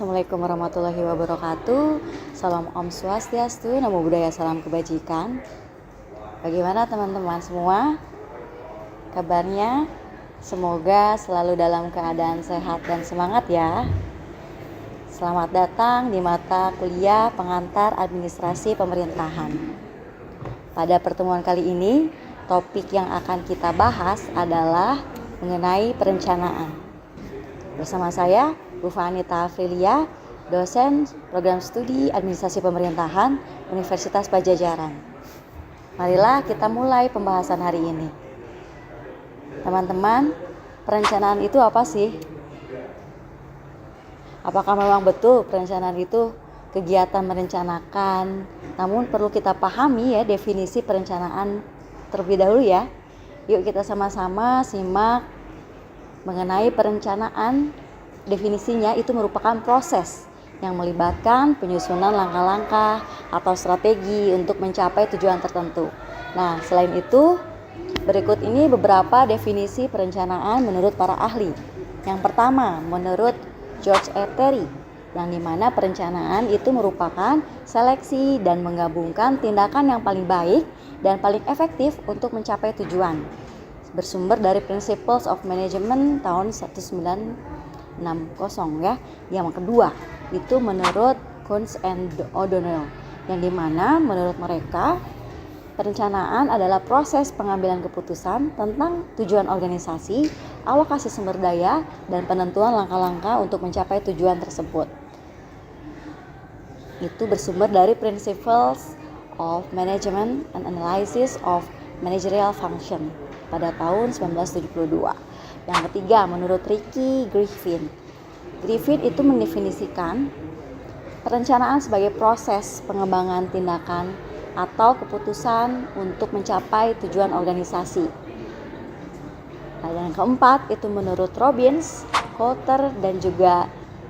Assalamualaikum warahmatullahi wabarakatuh. Salam Om Swastiastu, Namo Buddhaya, salam kebajikan. Bagaimana teman-teman semua? Kabarnya? Semoga selalu dalam keadaan sehat dan semangat ya. Selamat datang di mata kuliah pengantar administrasi pemerintahan. Pada pertemuan kali ini, topik yang akan kita bahas adalah mengenai perencanaan. Bersama saya, Bu Fanita Afrilia, dosen program studi administrasi pemerintahan Universitas Padjadjaran. Marilah kita mulai pembahasan hari ini. Teman-teman, perencanaan itu apa sih? Apakah memang betul perencanaan itu kegiatan merencanakan? Namun perlu kita pahami ya definisi perencanaan terlebih dahulu ya. Yuk kita sama-sama simak mengenai perencanaan. Definisinya itu merupakan proses yang melibatkan penyusunan langkah-langkah atau strategi untuk mencapai tujuan tertentu. Nah, selain itu, berikut ini beberapa definisi perencanaan menurut para ahli. Yang pertama, menurut George E. Terry, yang dimana perencanaan itu merupakan seleksi dan menggabungkan tindakan yang paling baik dan paling efektif untuk mencapai tujuan. Bersumber dari Principles of Management tahun 1960 ya. Yang kedua itu menurut Kuntz and O'Donnell, yang dimana menurut mereka perencanaan adalah proses pengambilan keputusan tentang tujuan organisasi, alokasi sumber daya, dan penentuan langkah-langkah untuk mencapai tujuan tersebut. Itu bersumber dari Principles of Management and Analysis of Managerial Function pada tahun 1972. Yang ketiga, menurut Ricky Griffin. Griffin itu mendefinisikan perencanaan sebagai proses pengembangan tindakan atau keputusan untuk mencapai tujuan organisasi. Nah, yang keempat itu menurut Robbins, Coulter, dan juga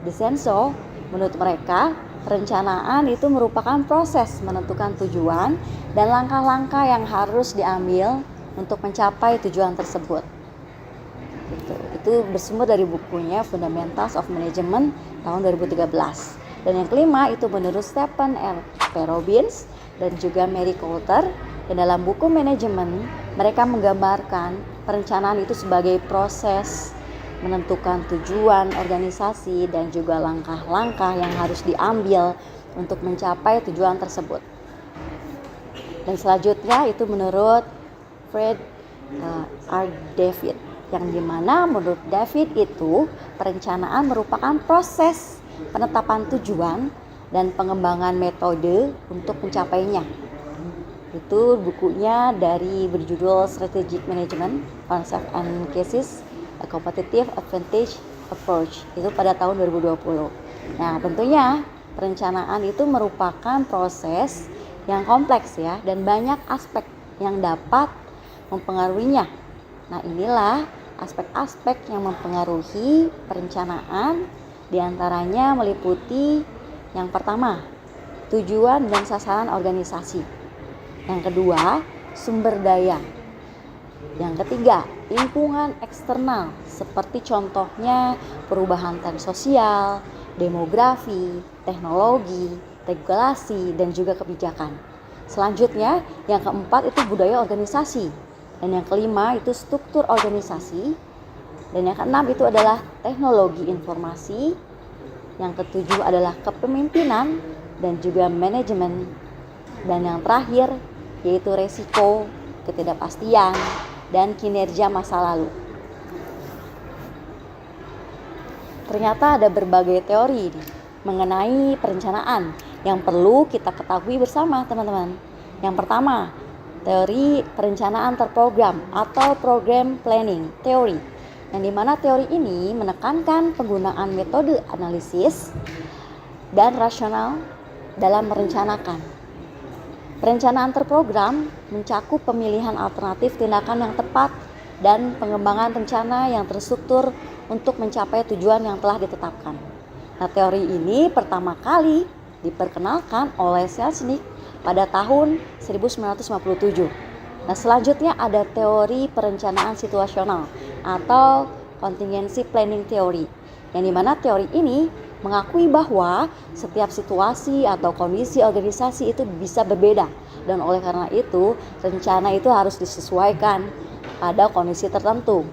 DeCenso. Menurut mereka, perencanaan itu merupakan proses menentukan tujuan dan langkah-langkah yang harus diambil untuk mencapai tujuan tersebut. Itu bersumber dari bukunya Fundamentals of Management tahun 2013. Dan yang kelima itu menurut Stephen R. P. Robbins dan juga Mary Coulter. Dan dalam buku manajemen, mereka menggambarkan perencanaan itu sebagai proses menentukan tujuan organisasi dan juga langkah-langkah yang harus diambil untuk mencapai tujuan tersebut. Dan selanjutnya itu menurut Fred R. David, yang dimana menurut David itu perencanaan merupakan proses penetapan tujuan dan pengembangan metode untuk mencapainya. Itu bukunya dari berjudul Strategic Management, Concept and Cases, A Competitive Advantage Approach, itu pada tahun 2020. Nah, tentunya perencanaan itu merupakan proses yang kompleks ya, dan banyak aspek yang dapat mempengaruhinya. Nah, inilah aspek-aspek yang mempengaruhi perencanaan, diantaranya meliputi yang pertama, tujuan dan sasaran organisasi. Yang kedua, sumber daya. Yang ketiga, lingkungan eksternal seperti contohnya perubahan tren sosial, demografi, teknologi, regulasi, dan juga kebijakan. Selanjutnya, yang keempat itu budaya organisasi. Dan yang kelima itu struktur organisasi. Dan yang keenam itu adalah teknologi informasi. Yang ketujuh adalah kepemimpinan dan juga manajemen. Dan yang terakhir yaitu resiko, ketidakpastian, dan kinerja masa lalu. Ternyata ada berbagai teori mengenai perencanaan yang perlu kita ketahui bersama teman-teman. Yang pertama, teori perencanaan terprogram atau program planning teori, yang dimana teori ini menekankan penggunaan metode analisis dan rasional dalam merencanakan. Perencanaan terprogram mencakup pemilihan alternatif tindakan yang tepat dan pengembangan rencana yang terstruktur untuk mencapai tujuan yang telah ditetapkan. Nah, teori ini pertama kali diperkenalkan oleh Selznick pada tahun 1957. Nah, selanjutnya ada teori perencanaan situasional atau contingency planning theory, yang dimana teori ini mengakui bahwa setiap situasi atau kondisi organisasi itu bisa berbeda, dan oleh karena itu rencana itu harus disesuaikan pada kondisi tertentu.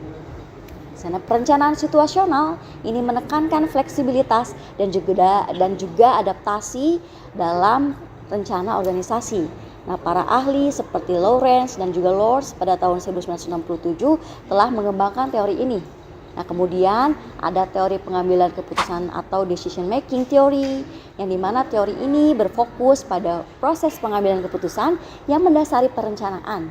Perencanaan situasional ini menekankan fleksibilitas dan juga adaptasi dalam rencana organisasi. Nah, para ahli seperti Lawrence dan juga Lords pada tahun 1967 telah mengembangkan teori ini. Nah, kemudian ada teori pengambilan keputusan atau decision making theory, yang dimana teori ini berfokus pada proses pengambilan keputusan yang mendasari perencanaan.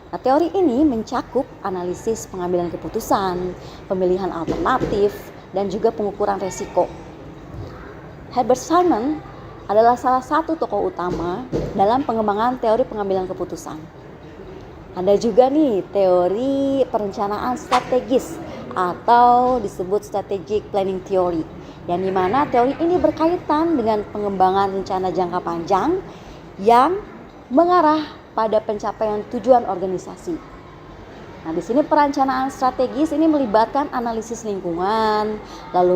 Nah, teori ini mencakup analisis pengambilan keputusan, pemilihan alternatif, dan juga pengukuran resiko. Herbert Simon adalah salah satu tokoh utama dalam pengembangan teori pengambilan keputusan. Ada juga nih teori perencanaan strategis atau disebut strategic planning theory, yang dimana teori ini berkaitan dengan pengembangan rencana jangka panjang yang mengarah pada pencapaian tujuan organisasi. Nah, di sini perencanaan strategis ini melibatkan analisis lingkungan, lalu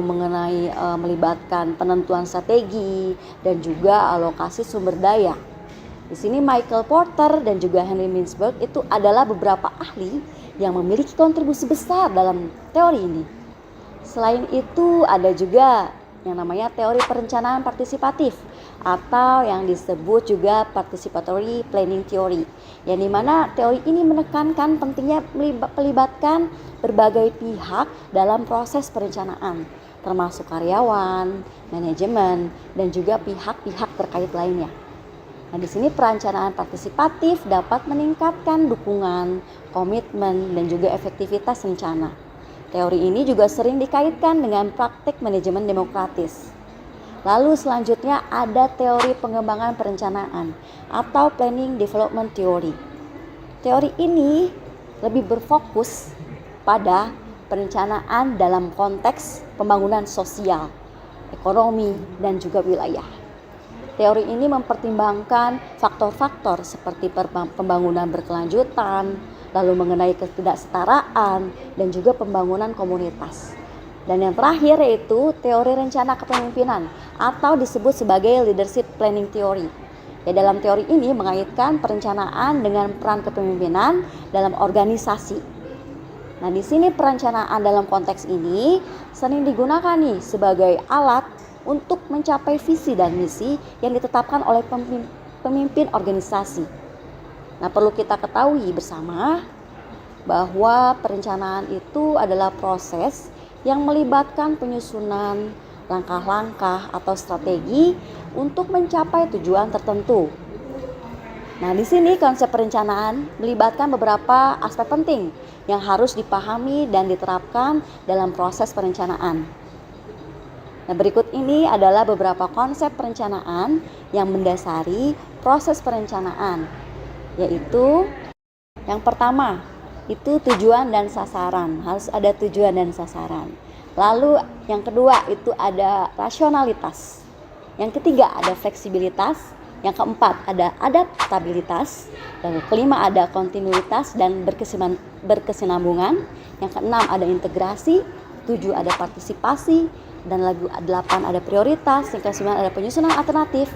melibatkan penentuan strategi dan juga alokasi sumber daya. Di sini Michael Porter dan juga Henry Mintzberg itu adalah beberapa ahli yang memiliki kontribusi besar dalam teori ini. Selain itu ada juga yang namanya teori perencanaan partisipatif atau yang disebut juga participatory planning theory, yang dimana teori ini menekankan pentingnya melibatkan berbagai pihak dalam proses perencanaan, termasuk karyawan, manajemen, dan juga pihak-pihak terkait lainnya. Nah, di sini perencanaan partisipatif dapat meningkatkan dukungan, komitmen, dan juga efektivitas rencana. Teori ini juga sering dikaitkan dengan praktik manajemen demokratis. Lalu selanjutnya ada teori pengembangan perencanaan atau planning development theory. Teori ini lebih berfokus pada perencanaan dalam konteks pembangunan sosial, ekonomi, dan juga wilayah. Teori ini mempertimbangkan faktor-faktor seperti pembangunan berkelanjutan, lalu mengenai ketidaksetaraan, dan juga pembangunan komunitas. Dan yang terakhir yaitu teori rencana kepemimpinan atau disebut sebagai leadership planning theory. Ya, dalam teori ini mengaitkan perencanaan dengan peran kepemimpinan dalam organisasi. Nah, di sini perencanaan dalam konteks ini sering digunakan nih sebagai alat untuk mencapai visi dan misi yang ditetapkan oleh pemimpin organisasi. Nah, perlu kita ketahui bersama bahwa perencanaan itu adalah proses yang melibatkan penyusunan langkah-langkah atau strategi untuk mencapai tujuan tertentu. Nah, di sini konsep perencanaan melibatkan beberapa aspek penting yang harus dipahami dan diterapkan dalam proses perencanaan. Nah, berikut ini adalah beberapa konsep perencanaan yang mendasari proses perencanaan, yaitu yang pertama itu tujuan dan sasaran, harus ada tujuan dan sasaran. Lalu yang kedua itu ada rasionalitas, yang ketiga ada fleksibilitas, yang keempat ada adaptabilitas, dan yang kelima ada kontinuitas dan berkesinambungan, yang keenam ada integrasi, 7 ada partisipasi, dan lagu 8 ada prioritas, yang ke-9 ada penyusunan alternatif,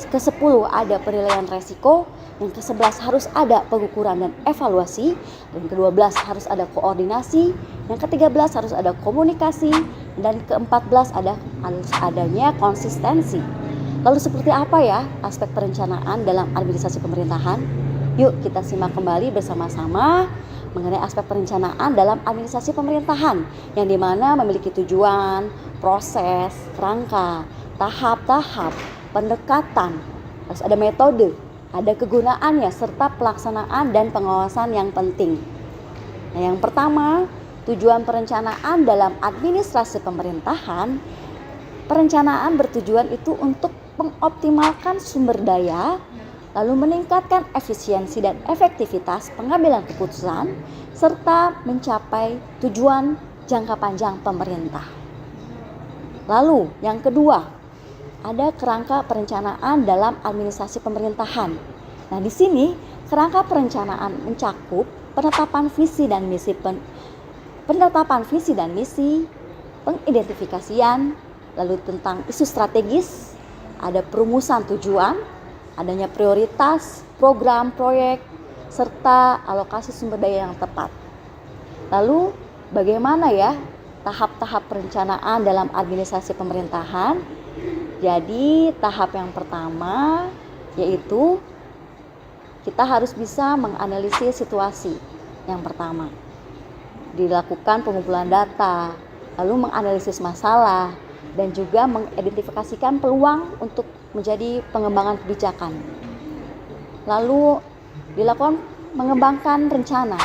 ke-10 ada penilaian resiko, yang ke-11 harus ada pengukuran dan evaluasi, dan ke-12 harus ada koordinasi, yang ke-13 harus ada komunikasi, dan ke-14 harus adanya konsistensi. Lalu seperti apa ya aspek perencanaan dalam administrasi pemerintahan? Yuk kita simak kembali bersama-sama mengenai aspek perencanaan dalam administrasi pemerintahan, yang dimana memiliki tujuan, proses, kerangka, tahap-tahap, pendekatan, harus ada metode, ada kegunaannya, serta pelaksanaan dan pengawasan yang penting. Nah, yang pertama, tujuan perencanaan dalam administrasi pemerintahan. Perencanaan bertujuan itu untuk mengoptimalkan sumber daya, lalu meningkatkan efisiensi dan efektivitas pengambilan keputusan, serta mencapai tujuan jangka panjang pemerintah. Lalu yang kedua, ada kerangka perencanaan dalam administrasi pemerintahan. Nah, di sini kerangka perencanaan mencakup penetapan visi dan misi, pengidentifikasian, lalu tentang isu strategis, ada perumusan tujuan, adanya prioritas, program, proyek, serta alokasi sumber daya yang tepat. Lalu bagaimana ya tahap-tahap perencanaan dalam administrasi pemerintahan? Jadi tahap yang pertama yaitu kita harus bisa menganalisis situasi. Yang pertama, dilakukan pengumpulan data, lalu menganalisis masalah, dan juga mengidentifikasikan peluang untuk menjadi pengembangan kebijakan. Lalu dilakukan mengembangkan rencana,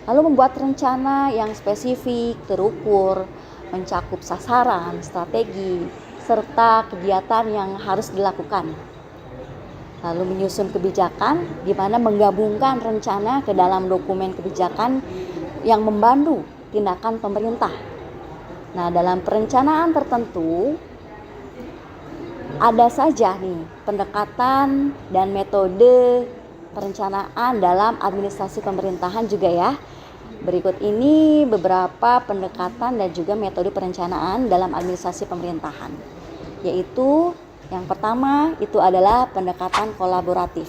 lalu membuat rencana yang spesifik, terukur, mencakup sasaran, strategi, serta kegiatan yang harus dilakukan. Lalu menyusun kebijakan, di mana menggabungkan rencana ke dalam dokumen kebijakan yang membantu tindakan pemerintah. Nah, dalam perencanaan tertentu ada saja nih pendekatan dan metode perencanaan dalam administrasi pemerintahan juga ya. Berikut ini beberapa pendekatan dan juga metode perencanaan dalam administrasi pemerintahan. Yaitu yang pertama itu adalah pendekatan kolaboratif.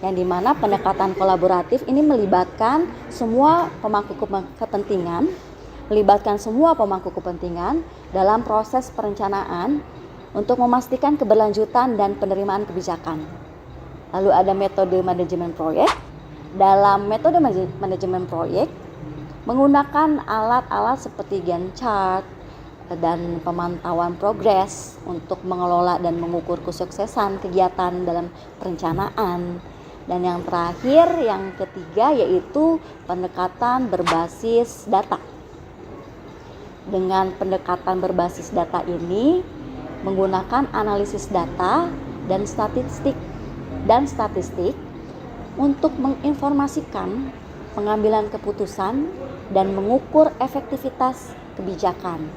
Yang dimana pendekatan kolaboratif ini melibatkan semua pemangku kepentingan, dalam proses perencanaan untuk memastikan keberlanjutan dan penerimaan kebijakan. Lalu ada metode manajemen proyek. Dalam metode manajemen proyek menggunakan alat-alat seperti Gantt chart dan pemantauan progres untuk mengelola dan mengukur kesuksesan kegiatan dalam perencanaan. Dan yang terakhir, yang ketiga yaitu pendekatan berbasis data. Dengan pendekatan berbasis data ini menggunakan analisis data dan statistik untuk menginformasikan pengambilan keputusan dan mengukur efektivitas kebijakan.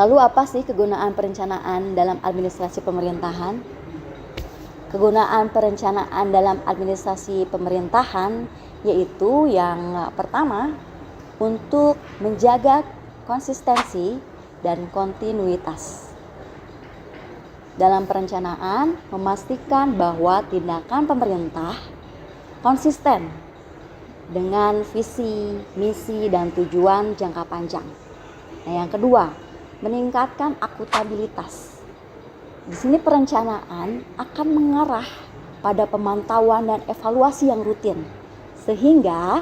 Lalu apa sih kegunaan perencanaan dalam administrasi pemerintahan? Kegunaan perencanaan dalam administrasi pemerintahan yaitu yang pertama, untuk menjaga konsistensi dan kontinuitas. Dalam perencanaan, memastikan bahwa tindakan pemerintah konsisten dengan visi, misi, dan tujuan jangka panjang. Nah, yang kedua, meningkatkan akuntabilitas. Di sini perencanaan akan mengarah pada pemantauan dan evaluasi yang rutin, sehingga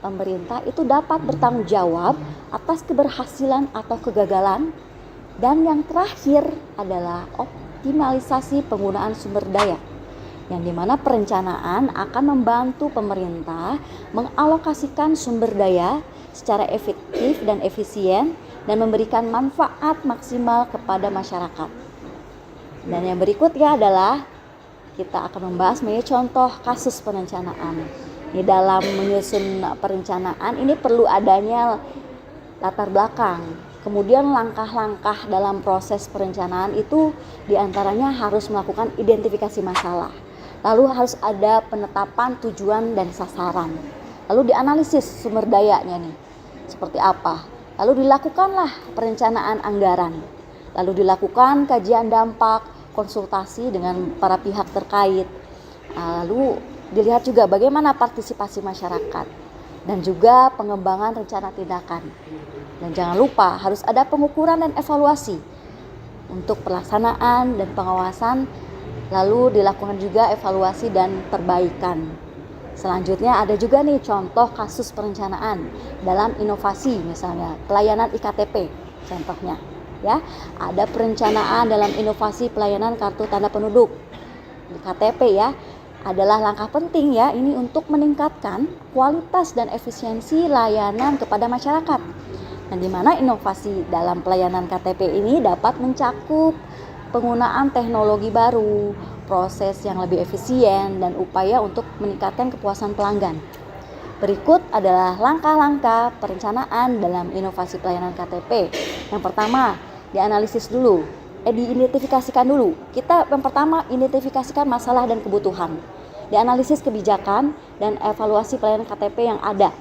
pemerintah itu dapat bertanggung jawab atas keberhasilan atau kegagalan. Dan yang terakhir adalah optimalisasi penggunaan sumber daya, yang dimana perencanaan akan membantu pemerintah mengalokasikan sumber daya secara efektif dan efisien dan memberikan manfaat maksimal kepada masyarakat. Dan yang berikutnya adalah kita akan membahas mengenai contoh kasus perencanaan. Di dalam menyusun perencanaan ini perlu adanya latar belakang. Kemudian langkah-langkah dalam proses perencanaan itu diantaranya harus melakukan identifikasi masalah. Lalu harus ada penetapan tujuan dan sasaran. Lalu dianalisis sumber dayanya nih, seperti apa. Lalu dilakukanlah perencanaan anggaran. Lalu dilakukan kajian dampak, konsultasi dengan para pihak terkait. Lalu dilihat juga bagaimana partisipasi masyarakat dan juga pengembangan rencana tindakan. Dan jangan lupa harus ada pengukuran dan evaluasi untuk pelaksanaan dan pengawasan. Lalu dilakukan juga evaluasi dan perbaikan. Selanjutnya ada juga nih contoh kasus perencanaan dalam inovasi, misalnya pelayanan IKTP contohnya ya. Ada perencanaan dalam inovasi pelayanan kartu tanda penduduk KTP ya. Adalah langkah penting ya ini untuk meningkatkan kualitas dan efisiensi layanan kepada masyarakat. Nah, di mana inovasi dalam pelayanan KTP ini dapat mencakup penggunaan teknologi baru, proses yang lebih efisien, dan upaya untuk meningkatkan kepuasan pelanggan. Berikut adalah langkah-langkah perencanaan dalam inovasi pelayanan KTP. Yang pertama, dianalisis dulu, diidentifikasikan dulu. Kita yang pertama identifikasikan masalah dan kebutuhan. Dianalisis kebijakan dan evaluasi pelayanan KTP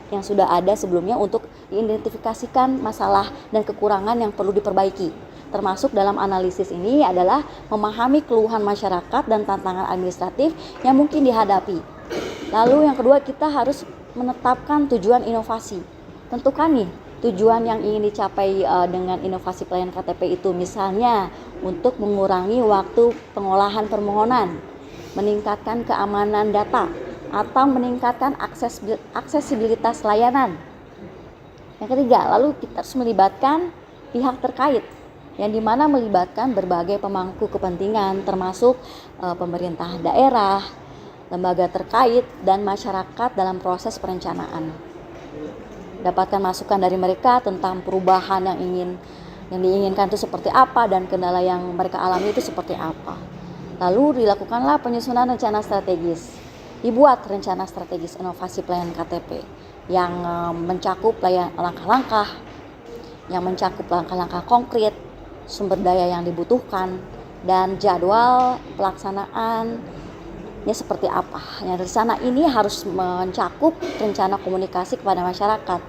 yang sudah ada sebelumnya untuk diidentifikasikan masalah dan kekurangan yang perlu diperbaiki. Termasuk dalam analisis ini adalah memahami keluhan masyarakat dan tantangan administratif yang mungkin dihadapi. Lalu yang kedua, kita harus menetapkan tujuan inovasi. Tentukan nih tujuan yang ingin dicapai dengan inovasi pelayanan KTP itu, misalnya untuk mengurangi waktu pengolahan permohonan, meningkatkan keamanan data, atau meningkatkan aksesibilitas layanan. Yang ketiga, lalu kita harus melibatkan pihak terkait, yang dimana melibatkan berbagai pemangku kepentingan termasuk pemerintah daerah, lembaga terkait, dan masyarakat dalam proses perencanaan. Dapatkan masukan dari mereka tentang perubahan yang diinginkan itu seperti apa dan kendala yang mereka alami itu seperti apa. Lalu dilakukanlah penyusunan rencana strategis. Dibuat rencana strategis inovasi pelayanan KTP yang mencakup langkah-langkah, yang mencakup langkah-langkah konkret, sumber daya yang dibutuhkan, dan jadwal pelaksanaannya seperti apa. Yang rencana ini harus mencakup rencana komunikasi kepada masyarakat.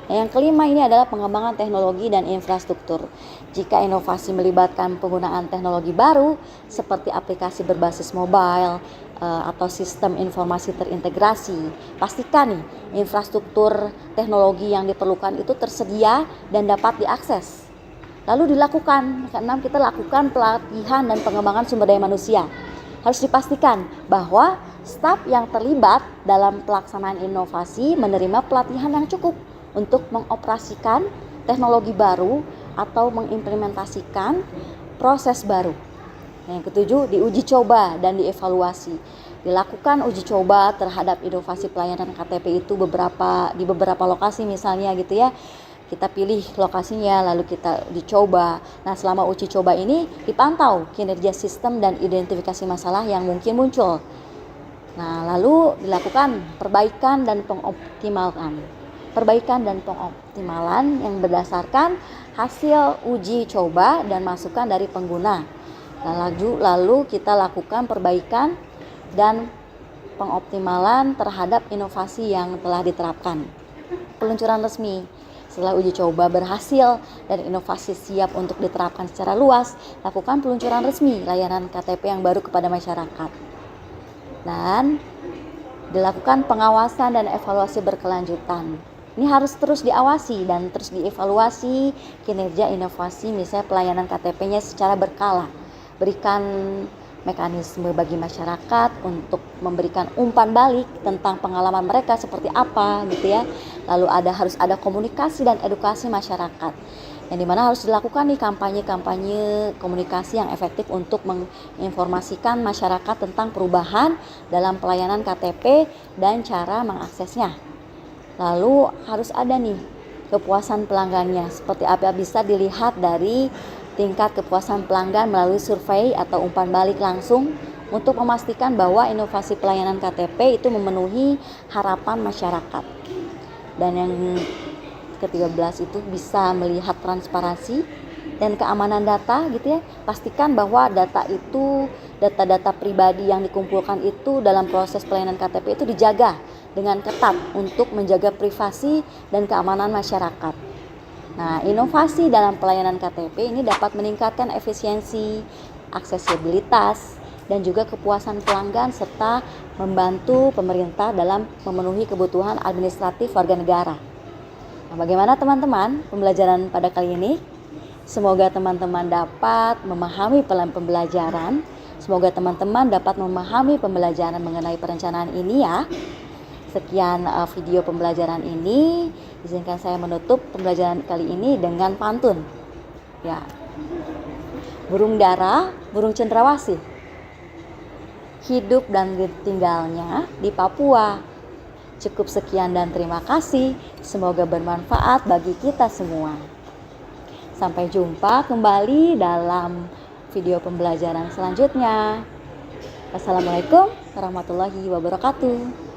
Yang kelima ini adalah pengembangan teknologi dan infrastruktur. Jika inovasi melibatkan penggunaan teknologi baru seperti aplikasi berbasis mobile atau sistem informasi terintegrasi, pastikan nih infrastruktur teknologi yang diperlukan itu tersedia dan dapat diakses. Lalu dilakukan, keenam, kita lakukan pelatihan dan pengembangan sumber daya manusia. Harus dipastikan bahwa staf yang terlibat dalam pelaksanaan inovasi menerima pelatihan yang cukup untuk mengoperasikan teknologi baru atau mengimplementasikan proses baru. Yang ketujuh, diuji coba dan dievaluasi. Dilakukan uji coba terhadap inovasi pelayanan KTP itu di beberapa lokasi misalnya gitu ya. Kita pilih lokasinya lalu kita dicoba. Nah, selama uji coba ini dipantau kinerja sistem dan identifikasi masalah yang mungkin muncul. Nah, lalu dilakukan perbaikan dan pengoptimalan yang berdasarkan hasil uji coba dan masukan dari pengguna. Lalu kita lakukan perbaikan dan pengoptimalan terhadap inovasi yang telah diterapkan. Peluncuran resmi. Setelah uji coba berhasil dan inovasi siap untuk diterapkan secara luas, lakukan peluncuran resmi layanan KTP yang baru kepada masyarakat. Dan dilakukan pengawasan dan evaluasi berkelanjutan. Ini harus terus diawasi dan terus dievaluasi kinerja inovasi misalnya pelayanan KTP-nya secara berkala. Berikan mekanisme bagi masyarakat untuk memberikan umpan balik tentang pengalaman mereka seperti apa gitu ya. Lalu harus ada komunikasi dan edukasi masyarakat. Yang dimana harus dilakukan nih kampanye komunikasi yang efektif untuk menginformasikan masyarakat tentang perubahan dalam pelayanan KTP dan cara mengaksesnya. Lalu harus ada nih kepuasan pelanggannya. Seperti apa bisa dilihat dari tingkat kepuasan pelanggan melalui survei atau umpan balik langsung untuk memastikan bahwa inovasi pelayanan KTP itu memenuhi harapan masyarakat. Dan yang ke-13 itu bisa melihat transparansi dan keamanan data gitu ya. Pastikan bahwa data-data pribadi yang dikumpulkan itu dalam proses pelayanan KTP itu dijaga dengan ketat untuk menjaga privasi dan keamanan masyarakat. Nah, inovasi dalam pelayanan KTP ini dapat meningkatkan efisiensi, aksesibilitas, dan juga kepuasan pelanggan serta membantu pemerintah dalam memenuhi kebutuhan administratif warga negara. Nah, bagaimana teman-teman pembelajaran pada kali ini? Semoga teman-teman dapat memahami pembelajaran. Semoga teman-teman dapat memahami pembelajaran mengenai perencanaan ini ya. Sekian video pembelajaran ini. Izinkan saya menutup pembelajaran kali ini dengan pantun. Ya. Burung dara, burung cendrawasih. Hidup dan tinggalnya di Papua. Cukup sekian dan terima kasih. Semoga bermanfaat bagi kita semua. Sampai jumpa kembali dalam video pembelajaran selanjutnya. Wassalamualaikum warahmatullahi wabarakatuh.